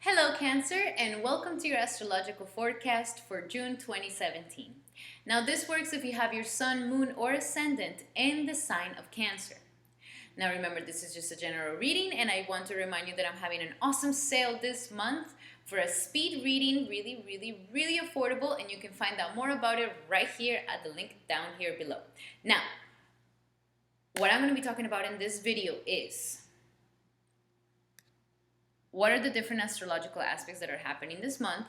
Hello Cancer, and welcome to your astrological forecast for June 2017. Now this works if you have your sun, moon, or ascendant in the sign of Cancer. Now remember, this is just a general reading, and I want to remind you that I'm having an awesome sale this month for a speed reading, really affordable, and you can find out more about it right here at the link down here below. Now, what I'm going to be talking about in this video is what are the different astrological aspects that are happening this month?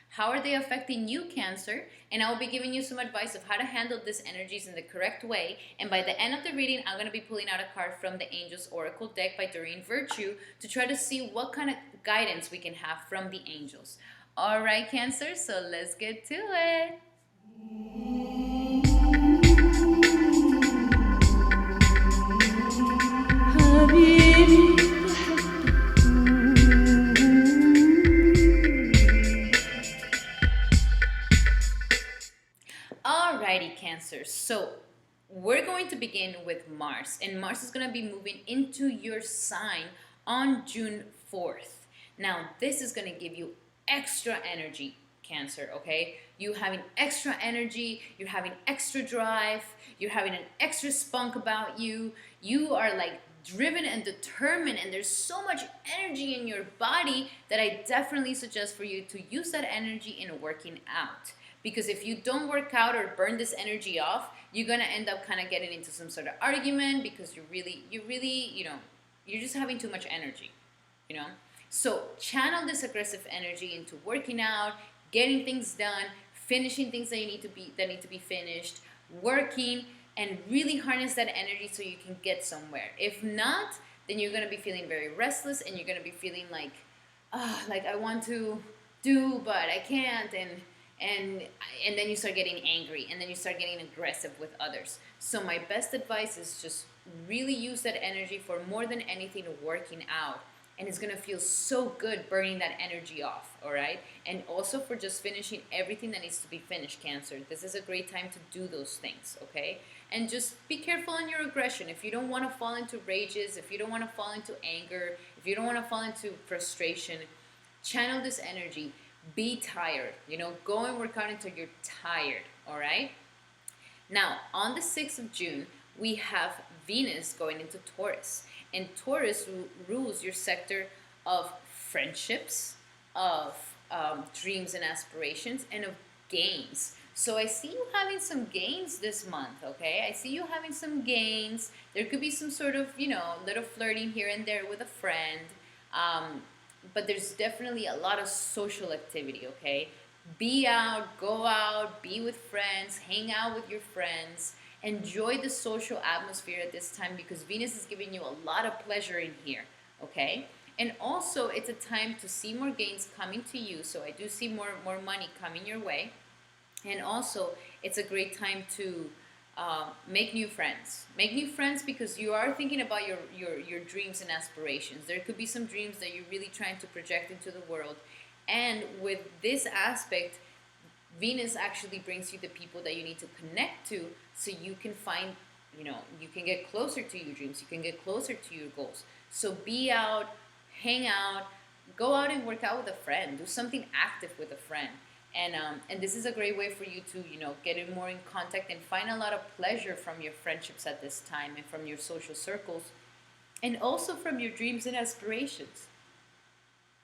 How are they affecting you, Cancer? And I will be giving you some advice of how to handle these energies in the correct way. And by the end of the reading, I'm going to be pulling out a card from the Angels Oracle deck by Doreen Virtue to try to see what kind of guidance we can have from the angels. All right, Cancer, so let's get to it. Alrighty, Cancer. So we're going to begin with Mars, and Mars is going to be moving into your sign on June 4th. Now, this is going to give you extra energy, Cancer, okay? You having extra energy, you're having extra drive, you're having an extra spunk about you. You are like driven and determined, and there's so much energy in your body that I definitely suggest for you to use that energy in working out. Because if you don't work out or burn this energy off, you're gonna end up kind of getting into some sort of argument because you're just having too much energy, So channel this aggressive energy into working out, getting things done, finishing things that need to be finished, working, and really harness that energy so you can get somewhere. If not, then you're gonna be feeling very restless, and you're gonna be feeling like I want to do but I can't, and then you start getting angry, and then you start getting aggressive with others. So my best advice is just really use that energy for more than anything working out, and it's gonna feel so good burning that energy off, all right? And also for just finishing everything that needs to be finished, Cancer. This is a great time to do those things, okay? And just be careful on your aggression. If you don't want to fall into rages, if you don't want to fall into anger, if you don't want to fall into frustration, channel this energy. Be tired, go and work out until you're tired, all right? Now, on the 6th of June, we have Venus going into Taurus, and Taurus rules your sector of friendships, of dreams and aspirations, and of gains. So I see you having some gains this month, okay? I see you having some gains. There could be some sort of, little flirting here and there with a friend, but there's definitely a lot of social activity, okay? Be out, go out, be with friends, hang out with your friends, enjoy the social atmosphere at this time because Venus is giving you a lot of pleasure in here, okay? And also, it's a time to see more gains coming to you, so I do see more money coming your way. And also, it's a great time to make new friends. Make new friends because you are thinking about your dreams and aspirations. There could be some dreams that you're really trying to project into the world. And with this aspect, Venus actually brings you the people that you need to connect to so you can find, you can get closer to your dreams. You can get closer to your goals. So be out, hang out, go out and work out with a friend. Do something active with a friend. And this is a great way for you to, get more in contact and find a lot of pleasure from your friendships at this time and from your social circles and also from your dreams and aspirations.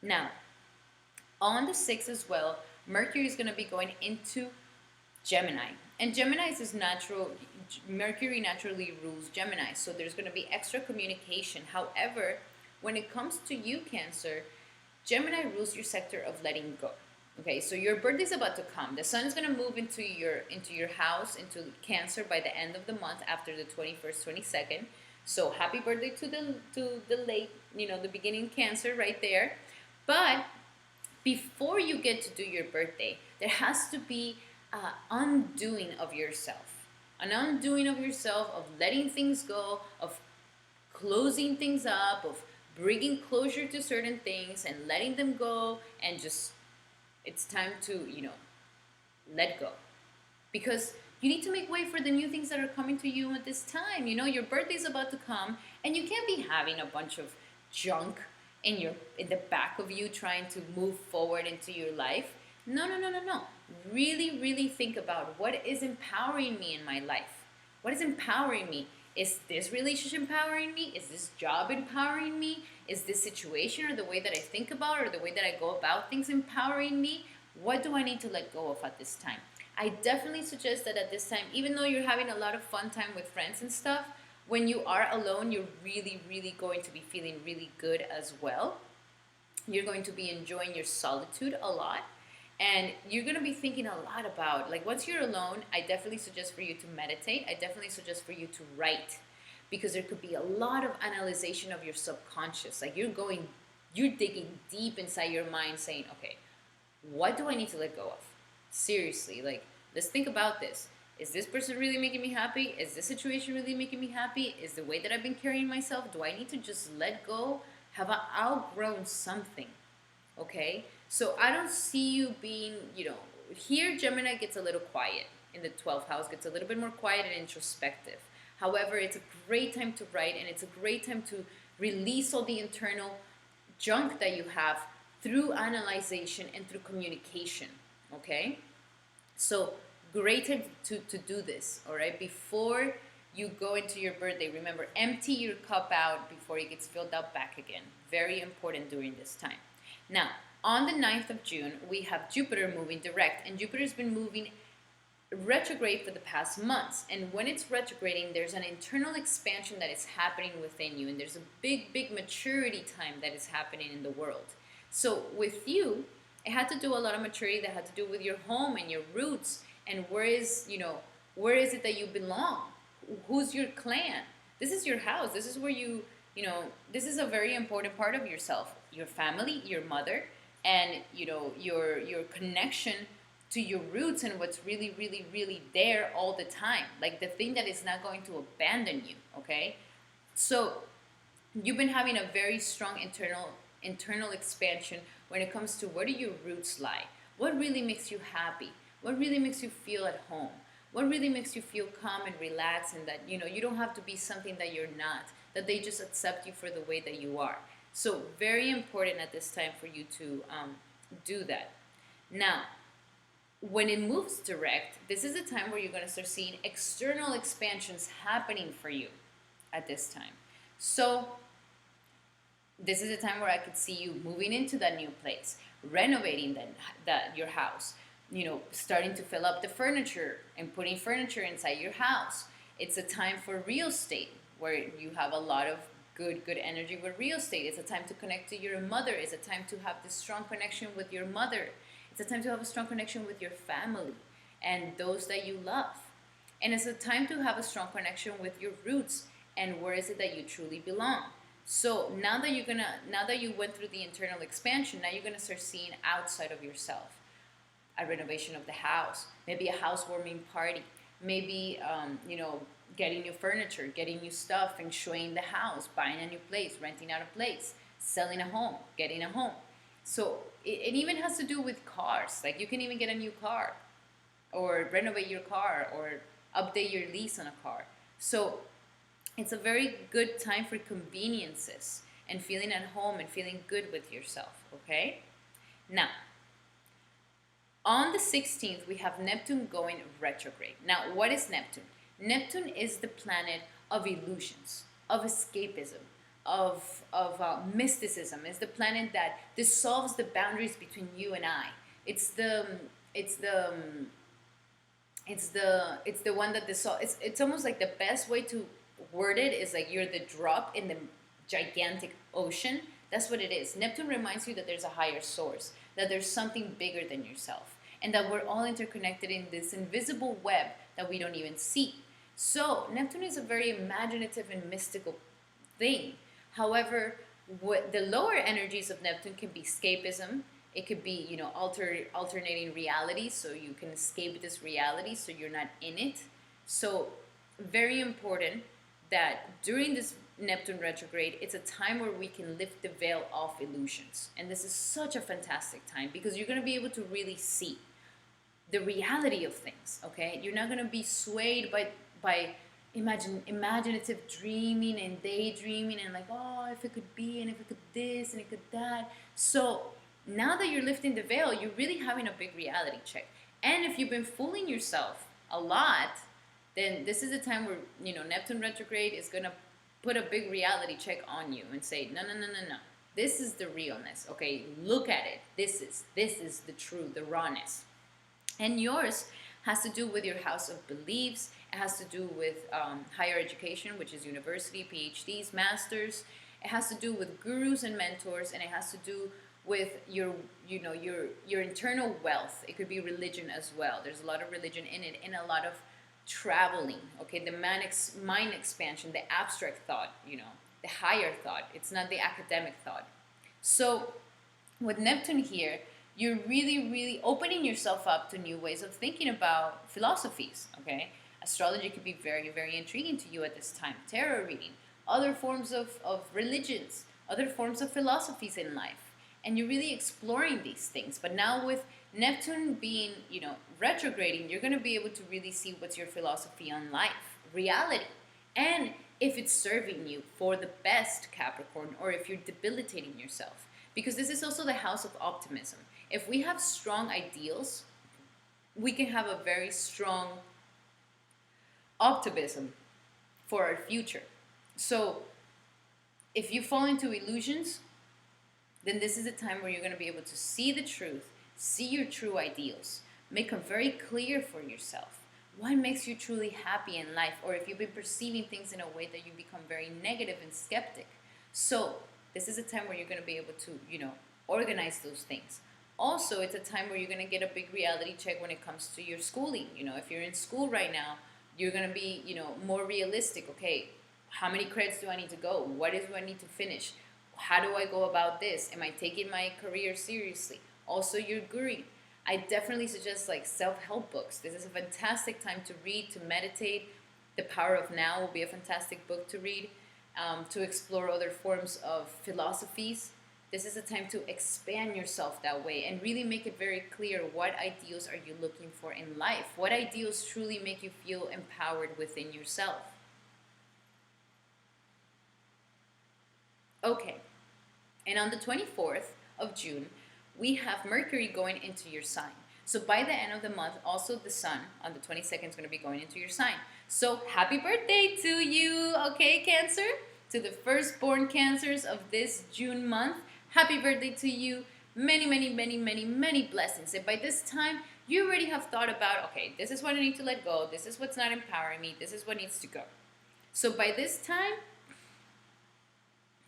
Now, on the 6th as well, Mercury is going to be going into Gemini. And Gemini is natural. Mercury naturally rules Gemini, so there's going to be extra communication. However, when it comes to you, Cancer, Gemini rules your sector of letting go. Okay, so your birthday's about to come. The sun is going to move into your house, into Cancer by the end of the month after the 21st, 22nd. So happy birthday to the late, the beginning Cancer right there. But before you get to do your birthday, there has to be an undoing of yourself. An undoing of yourself, of letting things go, of closing things up, of bringing closure to certain things and letting them go, and just it's time to, let go. Because you need to make way for the new things that are coming to you at this time. Your birthday's about to come, and you can't be having a bunch of junk in the back of you trying to move forward into your life. No, no, no, no, no. Really, really think about what is empowering me in my life. What is empowering me? Is this relationship empowering me? Is this job empowering me? Is this situation or the way that I think about or the way that I go about things empowering me? What do I need to let go of at this time? I definitely suggest that at this time, even though you're having a lot of fun time with friends and stuff, when you are alone, you're really, really going to be feeling really good as well. You're going to be enjoying your solitude a lot. And you're going to be thinking a lot about, like, once you're alone, I definitely suggest for you to meditate. I definitely suggest for you to write, because there could be a lot of analyzation of your subconscious. Like, you're digging deep inside your mind saying, okay, what do I need to let go of? Seriously, like, let's think about this. Is this person really making me happy? Is this situation really making me happy? Is the way that I've been carrying myself, do I need to just let go? Have I outgrown something? Okay? So I don't see you being, here Gemini gets a little quiet. In the 12th house gets a little bit more quiet and introspective. However, it's a great time to write, and it's a great time to release all the internal junk that you have through analyzation and through communication. Okay? So great time to do this, all right? Before you go into your birthday, remember, empty your cup out before it gets filled up back again. Very important during this time. Now, on the 9th of June, we have Jupiter moving direct, and Jupiter's been moving retrograde for the past months. And when it's retrograding, there's an internal expansion that is happening within you, and there's a big, big maturity time that is happening in the world. So with you, it had to do a lot of maturity that had to do with your home and your roots, and where is it that you belong? Who's your clan? This is your house. This is where this is a very important part of yourself, your family, your mother, and your connection to your roots and what's really, really, really there all the time, like the thing that is not going to abandon you. Okay, so you've been having a very strong internal expansion when it comes to where do your roots lie, what really makes you happy, what really makes you feel at home, what really makes you feel calm and relaxed, and that you don't have to be something that you're not, that they just accept you for the way that you are. So very important at this time for you to do that. Now, when it moves direct, this is a time where you're going to start seeing external expansions happening for you at this time. So this is a time where I could see you moving into that new place, renovating your house, starting to fill up the furniture and putting furniture inside your house. It's a time for real estate, where you have a lot of good energy with real estate. It's a time to connect to your mother. It's a time to have this strong connection with your mother. It's a time to have a strong connection with your family and those that you love. And it's a time to have a strong connection with your roots and where is it that you truly belong. So now that you went through the internal expansion, now you're gonna start seeing outside of yourself. A renovation of the house, maybe a housewarming party, maybe getting new furniture, getting new stuff, and showing the house, buying a new place, renting out a place, selling a home, getting a home. So it even has to do with cars. Like, you can even get a new car, or renovate your car, or update your lease on a car. So it's a very good time for conveniences and feeling at home and feeling good with yourself. Okay? Now, on the 16th, we have Neptune going retrograde. Now, what is Neptune? Neptune is the planet of illusions, of escapism, of mysticism. It's the planet that dissolves the boundaries between you and I. It's the one that dissolves. It's almost like the best way to word it is like you're the drop in the gigantic ocean. That's what it is. Neptune reminds you that there's a higher source, that there's something bigger than yourself, and that we're all interconnected in this invisible web that we don't even see. So Neptune is a very imaginative and mystical thing. However, what the lower energies of Neptune can be escapism. It could be, alternating realities, so you can escape this reality so you're not in it. So very important that during this Neptune retrograde, it's a time where we can lift the veil off illusions. And this is such a fantastic time because you're going to be able to really see the reality of things, okay? You're not going to be swayed by imaginative dreaming and daydreaming and like, oh, if it could be and if it could this and it could that. So now that you're lifting the veil, you're really having a big reality check. And if you've been fooling yourself a lot, then this is the time where, Neptune retrograde is going to put a big reality check on you and say, no, no, no, no, no. This is the realness. Okay, look at it. This is the truth, the rawness. And yours has to do with your house of beliefs. It has to do with higher education, which is university, PhDs, masters. It has to do with gurus and mentors, and it has to do with your internal wealth. It could be religion as well. There's a lot of religion in it, and a lot of traveling. Okay, the mind expansion, the abstract thought, the higher thought. It's not the academic thought. So with Neptune here, you're really, really opening yourself up to new ways of thinking about philosophies, okay? Astrology could be very, very intriguing to you at this time. Tarot reading, other forms of religions, other forms of philosophies in life. And you're really exploring these things. But now with Neptune being, retrograding, you're going to be able to really see what's your philosophy on life, reality. And if it's serving you for the best, Capricorn, or if you're debilitating yourself. Because this is also the house of optimism. If we have strong ideals, we can have a very strong optimism for our future. So if you fall into illusions, then this is the time where you're going to be able to see the truth, see your true ideals, make them very clear for yourself. What makes you truly happy in life? Or if you've been perceiving things in a way that you become very negative and skeptic. So this is a time where you're going to be able to, organize those things. Also, it's a time where you're going to get a big reality check when it comes to your schooling. If you're in school right now, you're going to be, more realistic. Okay, how many credits do I need to go? What do I need to finish? How do I go about this? Am I taking my career seriously? Also, your guru. I definitely suggest like self-help books. This is a fantastic time to read, to meditate. The Power of Now will be a fantastic book to read, to explore other forms of philosophies. This is a time to expand yourself that way and really make it very clear what ideals are you looking for in life. What ideals truly make you feel empowered within yourself. Okay, and on the 24th of June, we have Mercury going into your sign. So by the end of the month, also the Sun on the 22nd is going to be going into your sign. So happy birthday to you, okay, Cancer? To the firstborn Cancers of this June month, happy birthday to you. Many, many, many, many, many blessings. And by this time, you already have thought about, okay, this is what I need to let go. This is what's not empowering me. This is what needs to go. So by this time,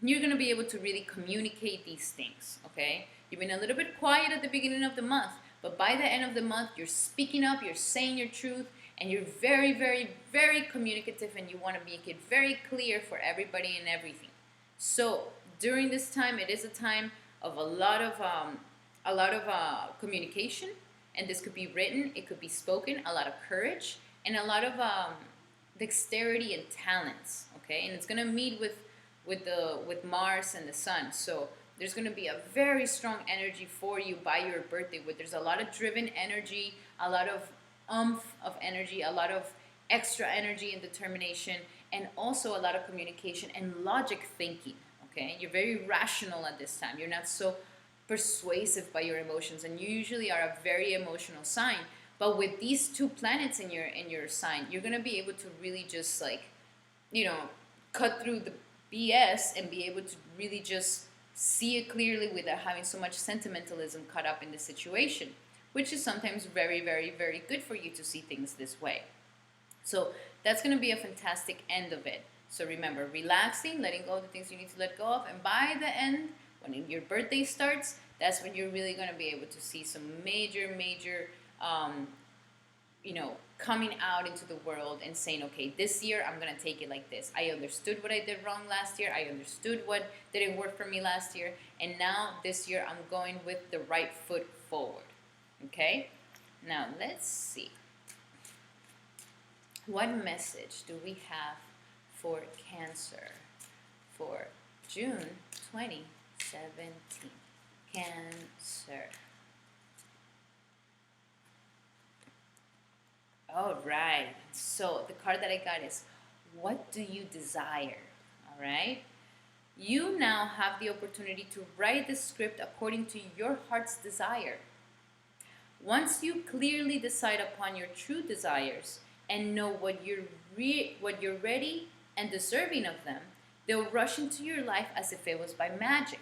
you're going to be able to really communicate these things, okay? You've been a little bit quiet at the beginning of the month, but by the end of the month, you're speaking up, you're saying your truth, and you're very, very, very communicative, and you want to make it very clear for everybody and everything. So during this time, it is a time of a lot of communication, and this could be written, it could be spoken, a lot of courage, and a lot of dexterity and talents, okay? And it's going to meet with Mars and the Sun. So there's going to be a very strong energy for you by your birthday. There's a lot of driven energy, a lot of of energy, a lot of extra energy and determination, and also a lot of communication and logic thinking. Okay, you're very rational at this time. You're not so persuasive by your emotions, and you usually are a very emotional sign. But with these two planets in your sign, you're going to be able to really just like, cut through the BS and be able to really just see it clearly without having so much sentimentalism caught up in the situation, which is sometimes very, very, very good for you to see things this way. So that's going to be a fantastic end of it. So remember, relaxing, letting go of the things you need to let go of, and by the end, when your birthday starts, that's when you're really going to be able to see some major, major, coming out into the world and saying, okay, this year I'm going to take it like this. I understood what I did wrong last year. I understood what didn't work for me last year. And now this year I'm going with the right foot forward. Okay? Now let's see. What message do we have for Cancer for June 2017? Cancer. All right. So the card that I got is what do you desire? All right? You now have the opportunity to write the script according to your heart's desire. Once you clearly decide upon your true desires and know what you're ready and deserving of them, they'll rush into your life as if it was by magic.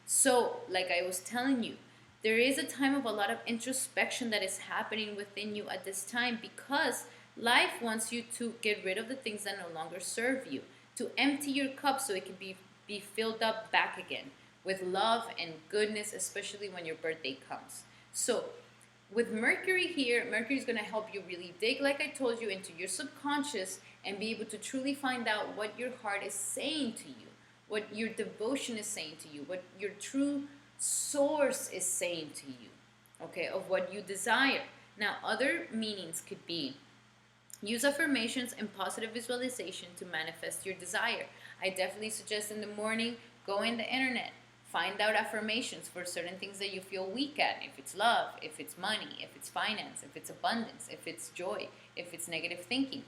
So, like I was telling you, there is a time of a lot of introspection that is happening within you at this time, because life wants you to get rid of the things that no longer serve you, to empty your cup so it can be filled up back again with love and goodness, especially when your birthday comes. So, with Mercury here, Mercury is going to help you really dig, like I told you, into your subconscious and be able to truly find out what your heart is saying to you, what your devotion is saying to you, what your true source is saying to you, okay, of what you desire. Now, other meanings could be use affirmations and positive visualization to manifest your desire. I definitely suggest in the morning, go in the internet, find out affirmations for certain things that you feel weak at. If it's love, if it's money, if it's finance, if it's abundance, if it's joy, if it's negative thinking.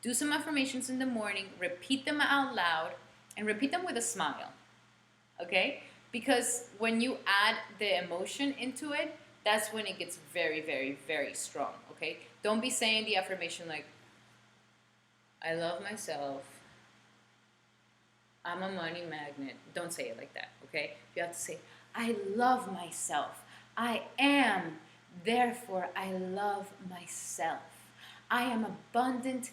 Do some affirmations in the morning, repeat them out loud, and repeat them with a smile, okay? Because when you add the emotion into it, that's when it gets very, very, very strong, okay? Don't be saying the affirmation like, I love myself, I'm a money magnet. Don't say it like that, okay? You have to say, I love myself. I am, therefore I love myself. I am abundant,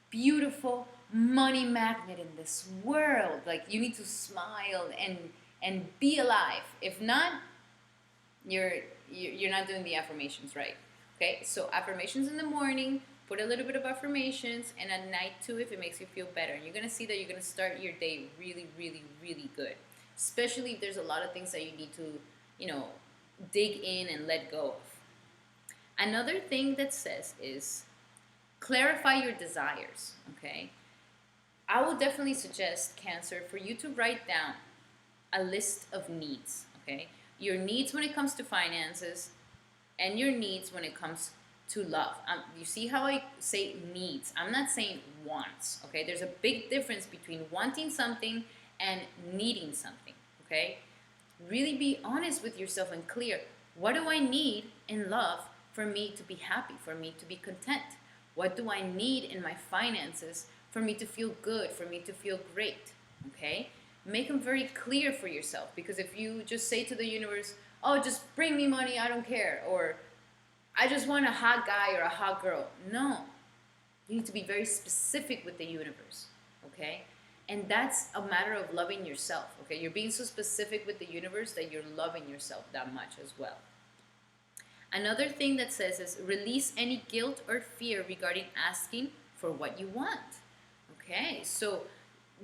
beautiful, money magnet in this world. Like, you need to smile and be alive. If not, you're not doing the affirmations right. Okay, so affirmations in the morning, put a little bit of affirmations, and at night too, if it makes you feel better. And you're gonna see that you're gonna start your day really, really, really good. Especially if there's a lot of things that you need to, dig in and let go of. Another thing that says is clarify your desires, okay? I will definitely suggest, Cancer, for you to write down a list of needs, okay? Your needs when it comes to finances and your needs when it comes to love. You see how I say needs? I'm not saying wants, okay? There's a big difference between wanting something and needing something, okay? Really be honest with yourself and clear. What do I need in love for me to be happy, for me to be content? What do I need in my finances for me to feel good, for me to feel great, okay? Make them very clear for yourself, because if you just say to the universe, oh, just bring me money, I don't care, or I just want a hot guy or a hot girl. No, you need to be very specific with the universe, okay? And that's a matter of loving yourself, okay? You're being so specific with the universe that you're loving yourself that much as well. Another thing that says is release any guilt or fear regarding asking for what you want, okay? So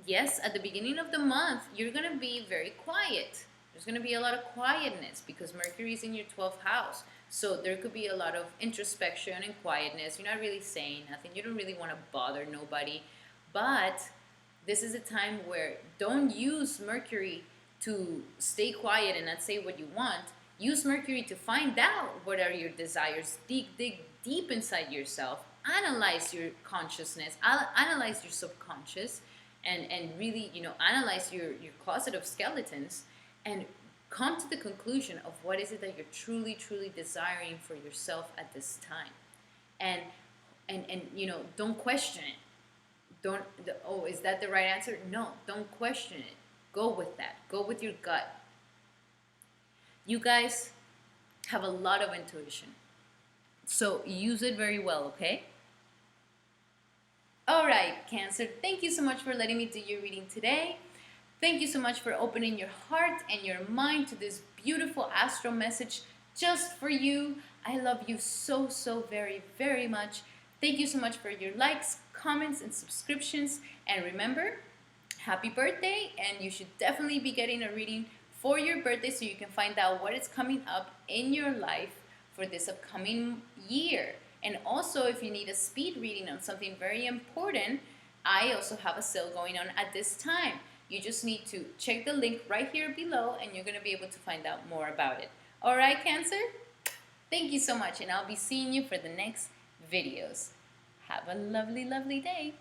yes, at the beginning of the month, you're going to be very quiet. There's going to be a lot of quietness because Mercury is in your 12th house. So there could be a lot of introspection and quietness. You're not really saying nothing. You don't really want to bother nobody. But this is a time where don't use Mercury to stay quiet and not say what you want. Use Mercury to find out what are your desires. Dig deep inside yourself. Analyze your consciousness. Analyze your subconscious. And really, analyze your closet of skeletons and come to the conclusion of what is it that you're truly, truly desiring for yourself at this time. And don't question it. Is that the right answer? No, don't question it. Go with that. Go with your gut. You guys have a lot of intuition. So use it very well, okay? All right, Cancer, thank you so much for letting me do your reading today. Thank you so much for opening your heart and your mind to this beautiful astro message just for you. I love you so, so very, very much. Thank you so much for your likes, comments, and subscriptions. And remember, happy birthday, and you should definitely be getting a reading for your birthday so you can find out what is coming up in your life for this upcoming year. And also, if you need a speed reading on something very important, I also have a sale going on at this time. You just need to check the link right here below and you're going to be able to find out more about it. All right, Cancer? Thank you so much, and I'll be seeing you for the next videos. Have a lovely, lovely day.